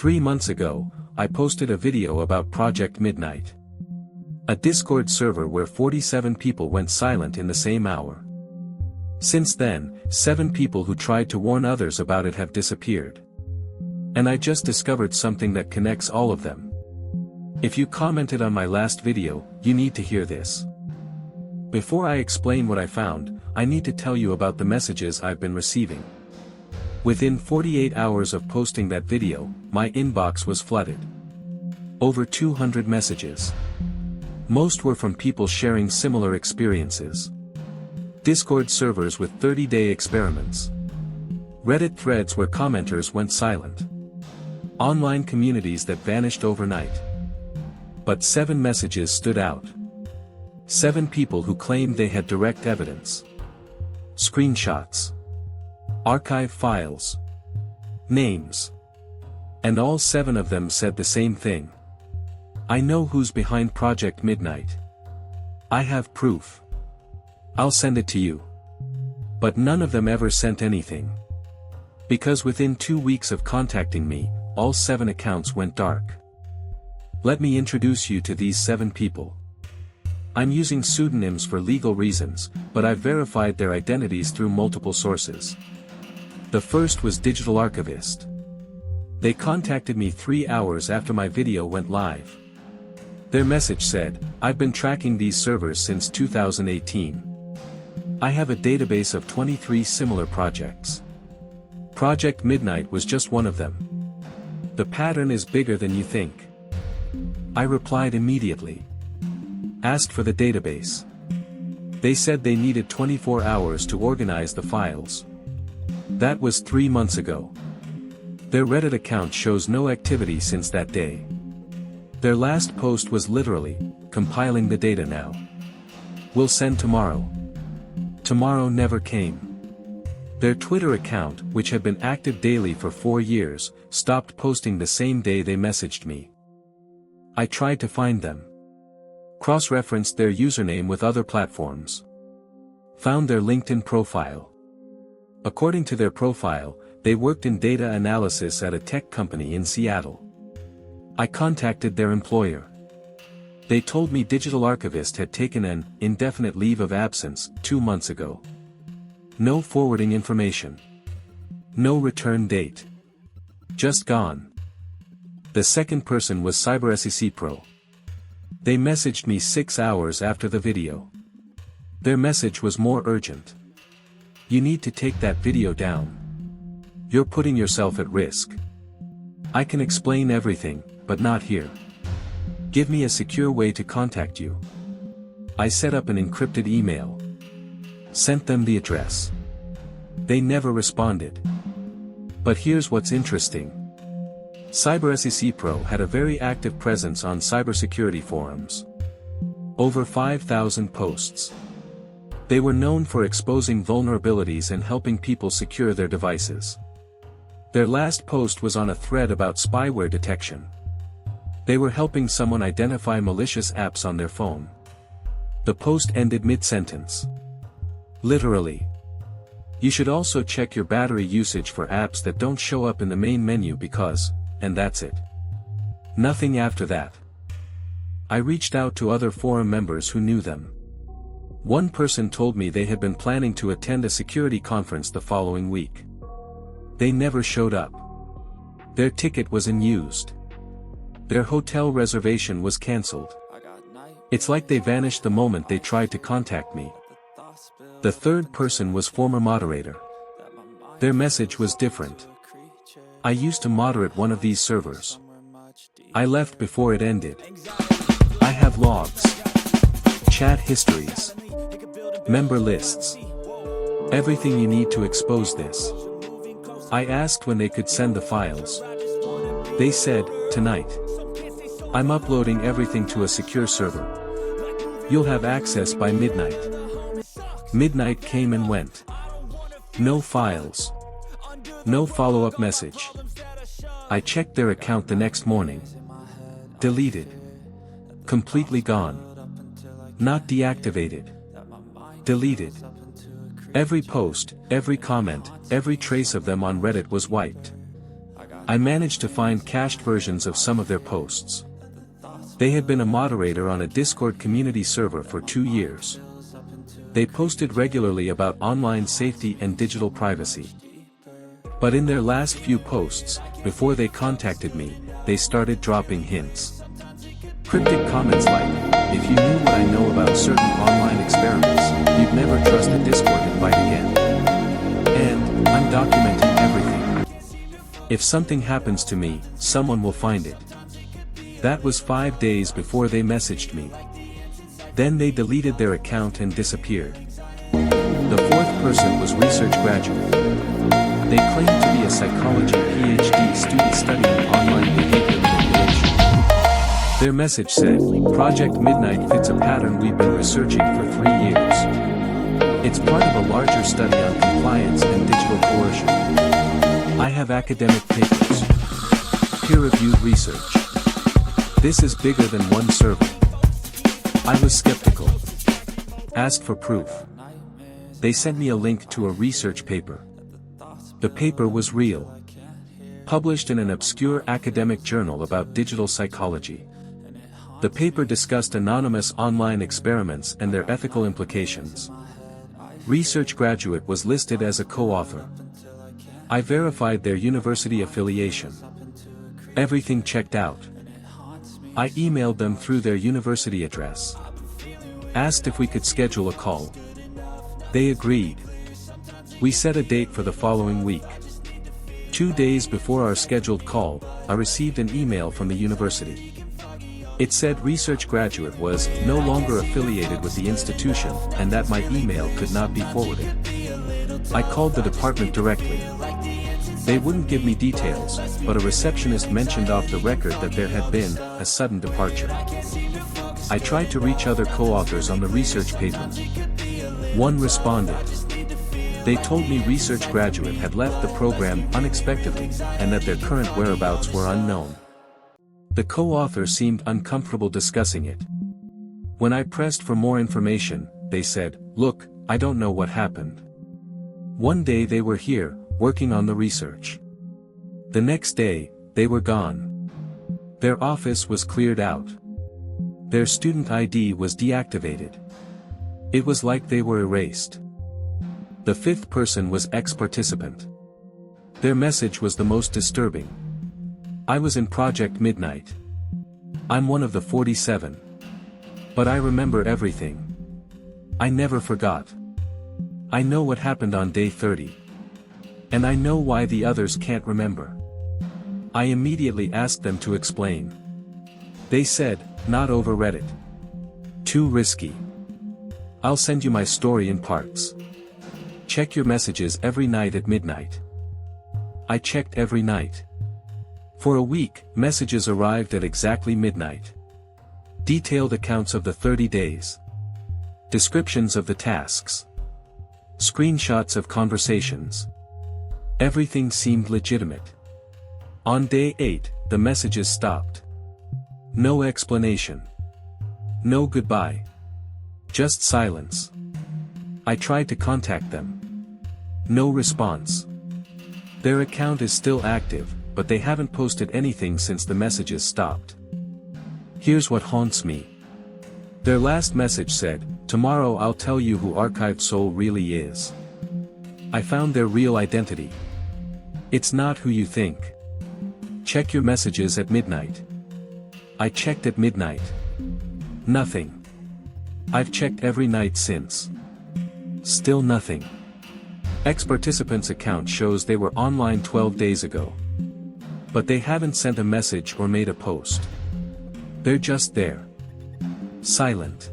3 months ago, I posted a video about Project Midnight. A Discord server where 47 people went silent in the same hour. Since then, 7 people who tried to warn others about it have disappeared. And I just discovered something that connects all of them. If you commented on my last video, you need to hear this. Before I explain what I found, I need to tell you about the messages I've been receiving. Within 48 hours of posting that video, my inbox was flooded. Over 200 messages. Most were from people sharing similar experiences. Discord servers with 30-day experiments. Reddit threads where commenters went silent. Online communities that vanished overnight. But 7 messages stood out. 7 people who claimed they had direct evidence. Screenshots. Archive files. Names. And all 7 of them said the same thing. I know who's behind Project Midnight. I have proof. I'll send it to you. But none of them ever sent anything. Because within 2 weeks of contacting me, all 7 accounts went dark. Let me introduce you to these 7 people. I'm using pseudonyms for legal reasons, but I've verified their identities through multiple sources. The first was Digital Archivist. They contacted me 3 hours after my video went live. Their message said, "I've been tracking these servers since 2018. I have a database of 23 similar projects. Project Midnight was just one of them. The pattern is bigger than you think." I replied immediately. Asked for the database. They said they needed 24 hours to organize the files. That was 3 months ago. Their Reddit account shows no activity since that day. Their last post was literally, "Compiling the data now. We'll send tomorrow." Tomorrow never came. Their Twitter account, which had been active daily for 4 years, stopped posting the same day they messaged me. I tried to find them. Cross-referenced their username with other platforms. Found their LinkedIn profile. According to their profile, they worked in data analysis at a tech company in Seattle. I contacted their employer. They told me Digital Archivist had taken an indefinite leave of absence 2 months ago. No forwarding information. No return date. Just gone. The second person was CyberSEC Pro. They messaged me 6 hours after the video. Their message was more urgent. "You need to take that video down. You're putting yourself at risk. I can explain everything, but not here. Give me a secure way to contact you." I set up an encrypted email. Sent them the address. They never responded. But here's what's interesting. CyberSEC Pro had a very active presence on cybersecurity forums. Over 5,000 posts. They were known for exposing vulnerabilities and helping people secure their devices. Their last post was on a thread about spyware detection. They were helping someone identify malicious apps on their phone. The post ended mid-sentence. Literally. "You should also check your battery usage for apps that don't show up in the main menu because," and that's it. Nothing after that. I reached out to other forum members who knew them. One person told me they had been planning to attend a security conference the following week. They never showed up. Their ticket was unused. Their hotel reservation was cancelled. It's like they vanished the moment they tried to contact me. The third person was former moderator. Their message was different. "I used to moderate one of these servers. I left before it ended. I have logs. Chat histories. Member lists. Everything you need to expose this." I asked when they could send the files. They said, "Tonight. I'm uploading everything to a secure server. You'll have access by midnight." Midnight came and went. No files. No follow-up message. I checked their account the next morning. Deleted. Completely gone. Not deactivated. Deleted. Every post, every comment, every trace of them on Reddit was wiped. I managed to find cached versions of some of their posts. They had been a moderator on a Discord community server for 2 years. They posted regularly about online safety and digital privacy. But in their last few posts, before they contacted me, they started dropping hints. Cryptic comments like, "If you knew what I know about certain online experiments, you'd never trust a Discord invite again." And, "I'm documenting everything. If something happens to me, someone will find it." That was 5 days before they messaged me. Then they deleted their account and disappeared. The fourth person was research graduate. They claimed to be a psychology PhD student studying online behavior manipulation. Their message said, "Project Midnight fits a pattern we've been researching for 3 years. It's part of a larger study on compliance and digital coercion. I have academic papers. Peer-reviewed research. This is bigger than one server." I was skeptical. Asked for proof. They sent me a link to a research paper. The paper was real. Published in an obscure academic journal about digital psychology. The paper discussed anonymous online experiments and their ethical implications. Research graduate was listed as a co-author. I verified their university affiliation. Everything checked out. I emailed them through their university address. Asked if we could schedule a call. They agreed. We set a date for the following week. 2 days before our scheduled call, I received an email from the university. It said research graduate was no longer affiliated with the institution and that my email could not be forwarded. I called the department directly. They wouldn't give me details, but a receptionist mentioned off the record that there had been a sudden departure. I tried to reach other co-authors on the research paper. One responded. They told me research graduate had left the program unexpectedly, and that their current whereabouts were unknown. The co-author seemed uncomfortable discussing it. When I pressed for more information, they said, "Look, I don't know what happened." One day they were here, working on the research. The next day, they were gone. Their office was cleared out. Their student ID was deactivated. It was like they were erased. The fifth person was ex-participant. Their message was the most disturbing. I was in Project Midnight. I'm one of the 47. But I remember everything. I never forgot. I know what happened on day 30. And I know why the others can't remember. I immediately asked them to explain. They said, "Not over Reddit. Too risky. I'll send you my story in parts. Check your messages every night at midnight." I checked every night. For a week, messages arrived at exactly midnight. Detailed accounts of the 30 days. Descriptions of the tasks. Screenshots of conversations. Everything seemed legitimate. On day 8, the messages stopped. No explanation. No goodbye. Just silence. I tried to contact them. No response. Their account is still active, but they haven't posted anything since the messages stopped. Here's what haunts me. Their last message said, "Tomorrow I'll tell you who Archived Soul really is." I found their real identity. It's not who you think. Check your messages at midnight. I checked at midnight. Nothing. I've checked every night since. Still nothing. Ex-participant's account shows they were online 12 days ago. But they haven't sent a message or made a post. They're just there. Silent.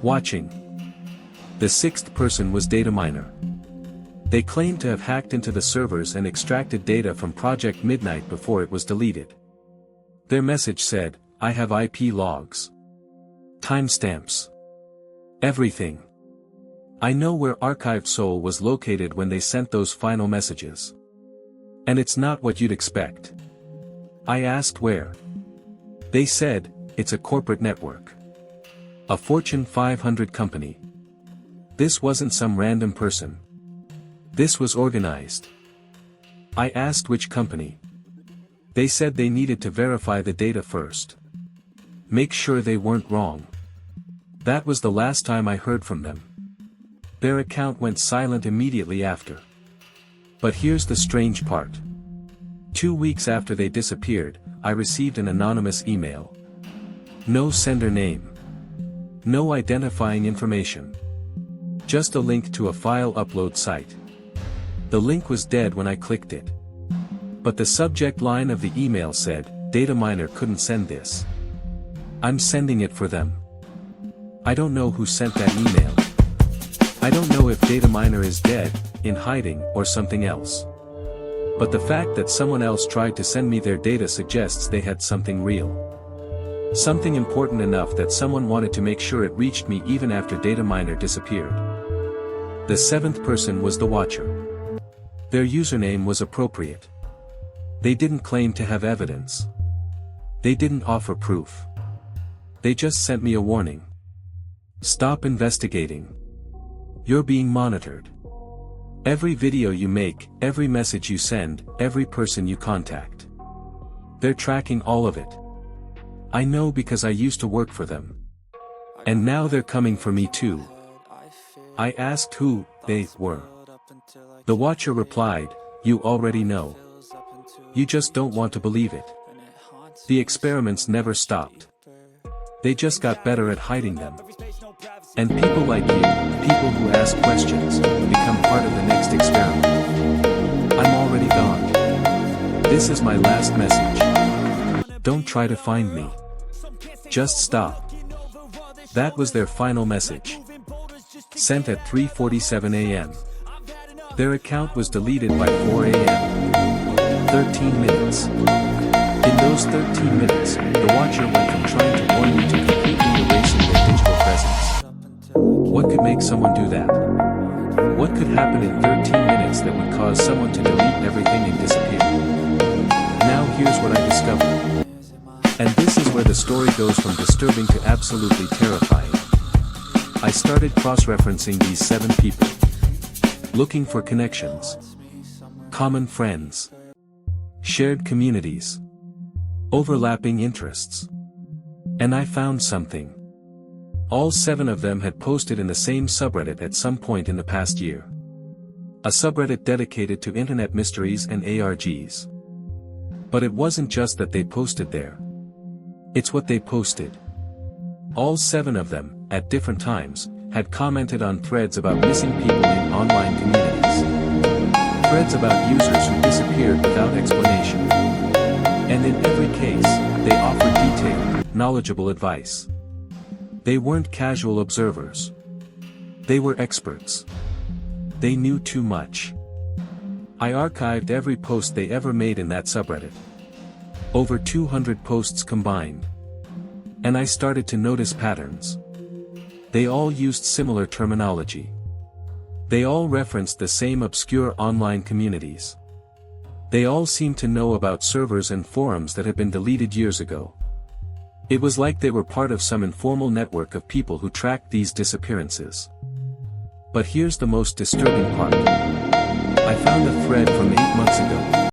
Watching. The sixth person was data miner. They claimed to have hacked into the servers and extracted data from Project Midnight before it was deleted. Their message said, "I have IP logs. Timestamps. Everything. I know where Archived Soul was located when they sent those final messages. And it's not what you'd expect." I asked where. They said, "It's a corporate network. A Fortune 500 company. This wasn't some random person. This was organized." I asked which company. They said they needed to verify the data first. Make sure they weren't wrong. That was the last time I heard from them. Their account went silent immediately after. But here's the strange part. 2 weeks after they disappeared, I received an anonymous email. No sender name. No identifying information. Just a link to a file upload site. The link was dead when I clicked it. But the subject line of the email said, "Dataminer couldn't send this. I'm sending it for them." I don't know who sent that email. I don't know if Dataminer is dead, in hiding, or something else. But the fact that someone else tried to send me their data suggests they had something real. Something important enough that someone wanted to make sure it reached me even after Dataminer disappeared. The seventh person was the Watcher. Their username was appropriate. They didn't claim to have evidence. They didn't offer proof. They just sent me a warning. Stop investigating. You're being monitored. Every video you make, every message you send, every person you contact. They're tracking all of it. I know because I used to work for them. And now they're coming for me too. I asked who they were. The Watcher replied, "You already know. You just don't want to believe it." The experiments never stopped. They just got better at hiding them. And people like you, people who ask questions, become part of the next experiment. I'm already gone. This is my last message. Don't try to find me. Just stop. That was their final message. Sent at 3:47 a.m. Their account was deleted by 4 a.m. 13 minutes. In those 13 minutes, the Watcher went from trying to warn me to completely erasing their digital presence. What could make someone do that? What could happen in 13 minutes that would cause someone to delete everything and disappear? Now here's what I discovered. And this is where the story goes from disturbing to absolutely terrifying. I started cross-referencing these 7 people. Looking for connections. Common friends. Shared communities. Overlapping interests. And I found something. All 7 of them had posted in the same subreddit at some point in the past year. A subreddit dedicated to internet mysteries and ARGs. But it wasn't just that they posted there. It's what they posted. All 7 of them, at different times, had commented on threads about missing people in online communities. Threads about users who disappeared without explanation. And in every case, they offered detailed, knowledgeable advice. They weren't casual observers. They were experts. They knew too much. I archived every post they ever made in that subreddit. Over 200 posts combined. And I started to notice patterns. They all used similar terminology. They all referenced the same obscure online communities. They all seemed to know about servers and forums that had been deleted years ago. It was like they were part of some informal network of people who tracked these disappearances. But here's the most disturbing part. I found a thread from 8 months ago.